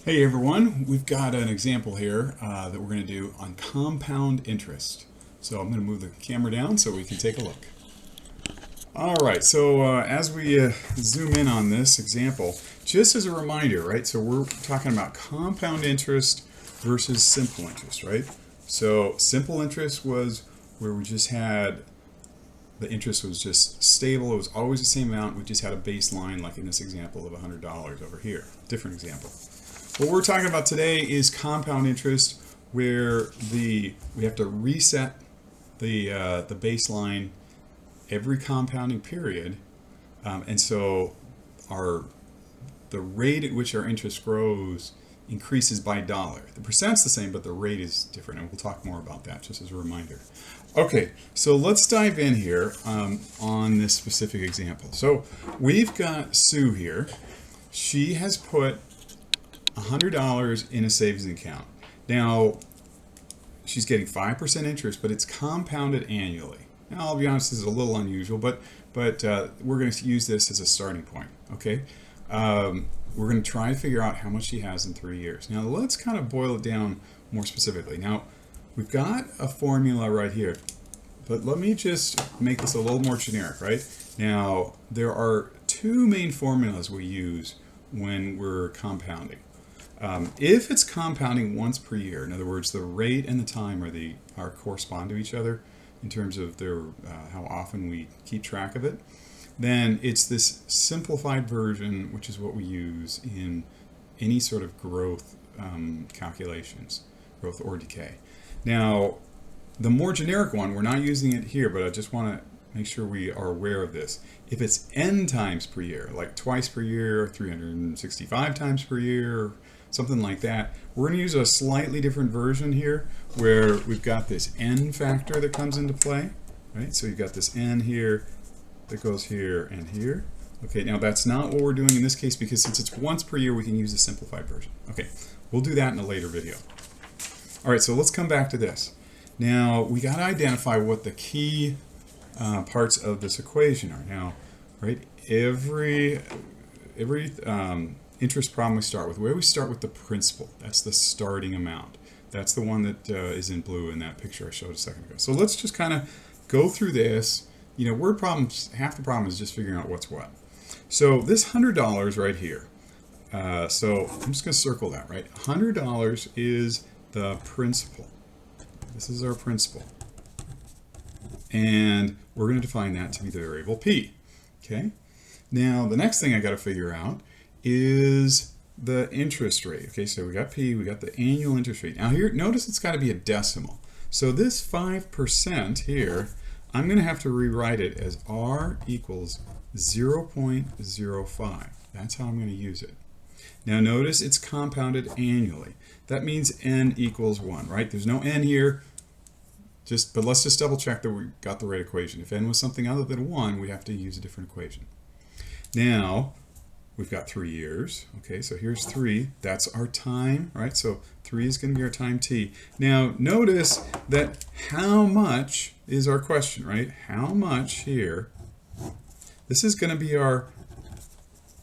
Hey everyone, we've got an example here that we're going to do on compound interest. So I'm going to move the camera down so we can take a look. Alright, so as we zoom in on this example, just as a reminder, right, so we're talking about compound interest versus simple interest, right? So simple interest was where we just had, the interest was just stable, it was always the same amount, we just had a baseline like in this example of $100 over here. Different example. What we're talking about today is compound interest, where we have to reset the baseline every compounding period, and so the rate at which our interest grows increases by dollar. The percent's the same, but the rate is different, and we'll talk more about that just as a reminder. Okay, so let's dive in here on this specific example. So we've got Sue here. She has put $100 in a savings account. Now, she's getting 5% interest, but it's compounded annually. Now, I'll be honest, this is a little unusual, but we're going to use this as a starting point, okay? We're going to try to figure out how much she has in 3 years. Now, let's kind of boil it down more specifically. Now, we've got a formula right here, but let me just make this a little more generic, right? Now, there are two main formulas we use when we're compounding. If it's compounding once per year, in other words, the rate and the time are correspond to each other in terms of how often we keep track of it, then it's this simplified version, which is what we use in any sort of growth calculations, growth or decay. Now, the more generic one, we're not using it here, but I just want to make sure we are aware of this. If it's n times per year, like twice per year, 365 times per year, something like that, we're going to use a slightly different version here where we've got this n factor that comes into play, right? So you've got this n here that goes here and here. Okay, now that's not what we're doing in this case, because since it's once per year, we can use the simplified version. Okay, we'll do that in a later video. All right, so let's come back to this. Now, we got to identify what the key parts of this equation are. Now, right, every interest problem we start with, we start with the principal. That's the starting amount. That's the one that is in blue in that picture I showed a second ago. So let's just kind of go through this. You know, word problems, half the problem is just figuring out what's what. So this $100 right here. So I'm just going to circle that, right? $100 is the principal. This is our principal. And we're going to define that to be the variable P. Okay? Now, the next thing I got to figure out is the interest rate. Okay, so we got P, we got the annual interest rate. Now here, notice it's got to be a decimal. So this 5% here, I'm going to have to rewrite it as R equals 0.05. That's how I'm going to use it. Now notice it's compounded annually. That means n equals 1, right? There's no n here, but let's just double check that we got the right equation. If n was something other than 1, we have to use a different equation. Now, we've got 3 years. Okay, so here's 3. That's our time, right? So 3 is going to be our time t. Now, notice that how much is our question, right? How much here? This is going to be our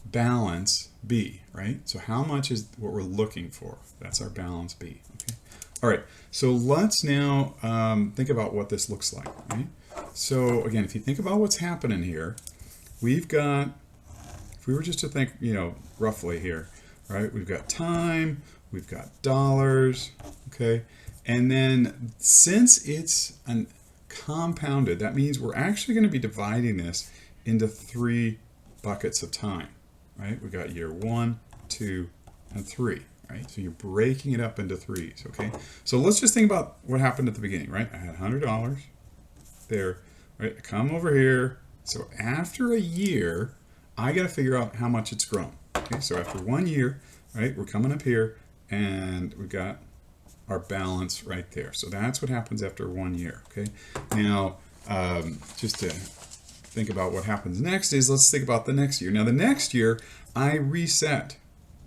balance B, right? So how much is what we're looking for? That's our balance B. Okay. All right, so let's now think about what this looks like, right? So again, if you think about what's happening here, we've got, if we were just to think, you know, roughly here, right? We've got time, we've got dollars, okay? And then since it's compounded, that means we're actually going to be dividing this into 3 buckets of time, right? We've got year 1, 2, and 3, right? So you're breaking it up into 3s, okay? So let's just think about what happened at the beginning, right? I had $100 there, right? I come over here. So after a year, I got to figure out how much it's grown. Okay, so after 1 year, right, we're coming up here, and we've got our balance right there. So that's what happens after 1 year. Okay, now just to think about what happens next is, let's think about the next year. Now the next year, I reset.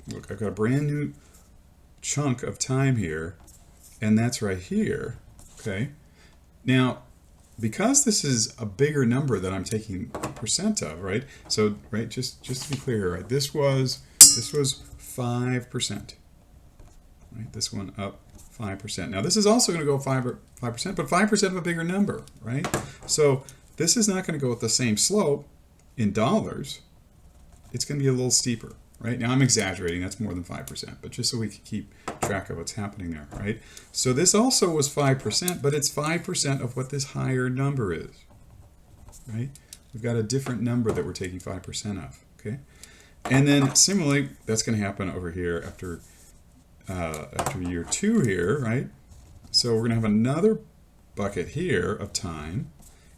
Look, I've got a brand new chunk of time here, and that's right here. Okay, now, because this is a bigger number that I'm taking percent of, right? So, right, just to be clear, right? This was 5%. right? This one up 5%. Now this is also going to go 5%, but 5% of a bigger number, right? So this is not going to go with the same slope in dollars. It's going to be a little steeper, right? Now I'm exaggerating, that's more than 5%, but just so we can keep track of what's happening there, right? So this also was 5%, but it's 5% of what this higher number is, right? We've got a different number that we're taking 5% of, okay? And then similarly, that's going to happen over here after year 2 here, right? So we're going to have another bucket here of time.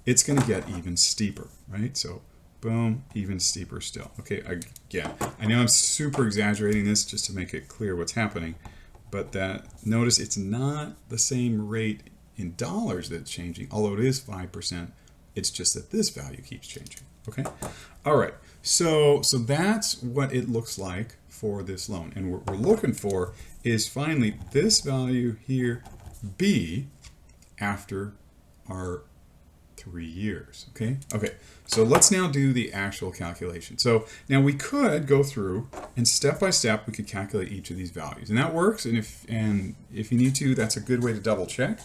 It's going to get even steeper, right? So boom, even steeper still. Okay, again, I know I'm super exaggerating this just to make it clear what's happening, but notice it's not the same rate in dollars that's changing, although it is 5%. It's just that this value keeps changing. Okay, all right. So that's what it looks like for this loan, and what we're looking for is finally this value here, B, after our 3 years. Okay. So let's now do the actual calculation. So now we could go through and step by step we could calculate each of these values, and that works. And if you need to, that's a good way to double check.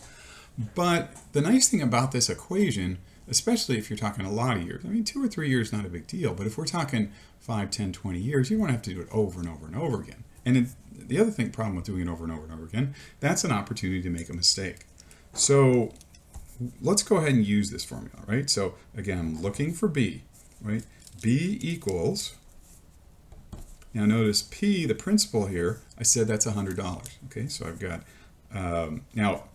But the nice thing about this equation, especially if you're talking a lot of years, I mean 2 or 3 years not a big deal, but if we're talking 5, 10, 20 years, you won't have to do it over and over and over again. And the other problem with doing it over and over and over again, that's an opportunity to make a mistake. So let's go ahead and use this formula, right? So again, I'm looking for B, right? B equals, now notice P, the principal here, I said that's $100. Okay, so I've got, now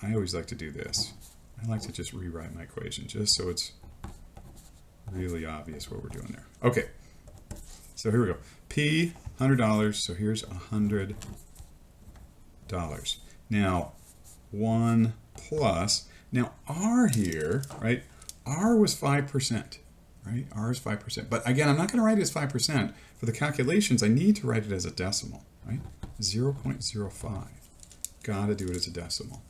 I always like to do this. I like to just rewrite my equation just so it's really obvious what we're doing there. Okay, so here we go. P, $100, so here's $100. Now, 1 plus, now R here, right? R was 5%, right? R is 5%. But again, I'm not going to write it as 5%. For the calculations, I need to write it as a decimal, right? 0.05. Got to do it as a decimal.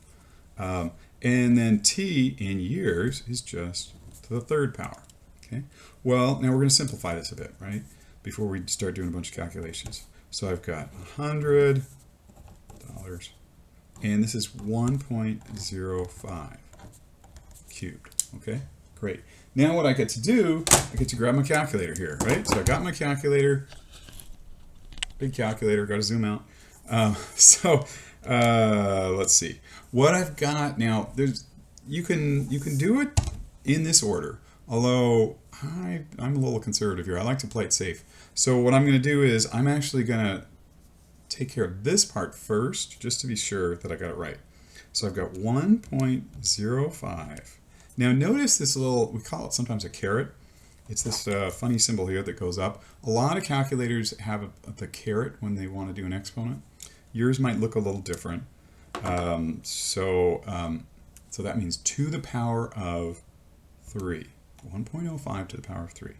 And then T in years is just to the 3rd power, okay? Well, now we're going to simplify this a bit, right? Before we start doing a bunch of calculations. So I've got $100, and this is 1.05 cubed, okay? Great. Now what I get to do, I get to grab my calculator here, right? So I got my calculator, big calculator, got to zoom out. Let's see. What I've got now, you can do it in this order, although I'm a little conservative here. I like to play it safe. So what I'm going to do is I'm actually going to take care of this part first, just to be sure that I got it right. So I've got 1.05. Now notice this little, we call it sometimes a caret. It's this funny symbol here that goes up. A lot of calculators have the caret when they want to do an exponent. Yours might look a little different. So that means to the power of 3. 1.05 to the power of 3.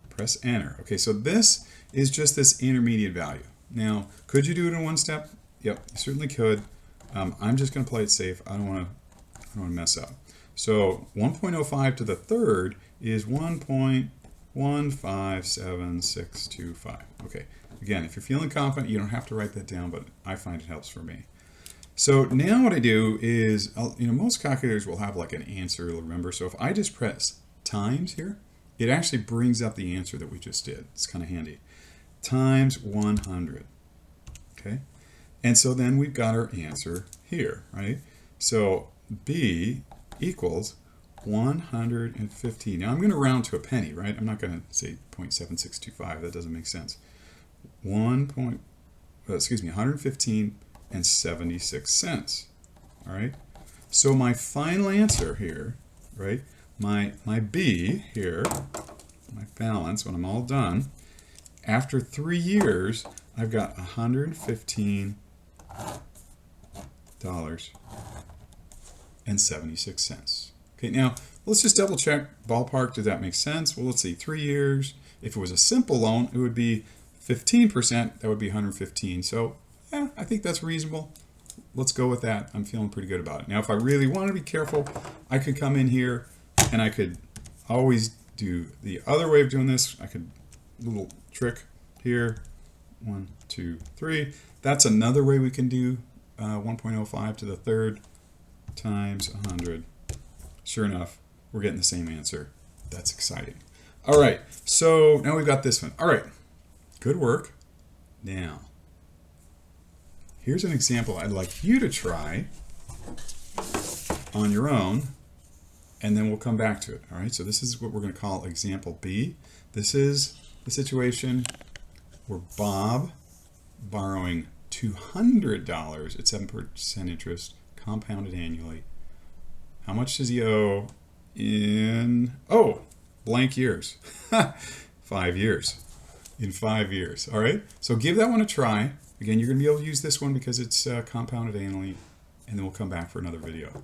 Press enter. Okay, so this is just this intermediate value. Now, could you do it in one step? Yep, you certainly could. I'm just going to play it safe. I don't want to mess up. So 1.05 to the 3rd is 1.157625. Okay, again, if you're feeling confident, you don't have to write that down, but I find it helps for me. So now what I do is, most calculators will have like an answer, remember. So if I just press times here, it actually brings up the answer that we just did. It's kind of handy. Times 100. Okay, and so then we've got our answer here, right? So B equals 115. Now I'm going to round to a penny, right? I'm not going to say 0.7625. That doesn't make sense. 115 and 76 cents. All right. So my final answer here, right? My B here, my balance when I'm all done. After 3 years, I've got $115.76. Okay, now let's just double check ballpark. Did that make sense? Well, let's see, 3 years. If it was a simple loan, it would be 15%. That would be 115. So yeah, I think that's reasonable. Let's go with that. I'm feeling pretty good about it. Now, if I really want to be careful, I could come in here and I could always do the other way of doing this. I could, little trick here, 1, 2, 3. That's another way we can do 1.05 to the third times 100. Sure enough, we're getting the same answer. That's exciting. All right, so now we've got this one. All right, good work. Now, here's an example I'd like you to try on your own, and then we'll come back to it. All right, so this is what we're going to call example B. This is the situation where Bob borrowing $200 at 7% interest, compounded annually. How much does he owe in, blank years? 5 years. In 5 years. All right, so give that one a try. Again, you're going to be able to use this one because it's compounded annually, and then we'll come back for another video.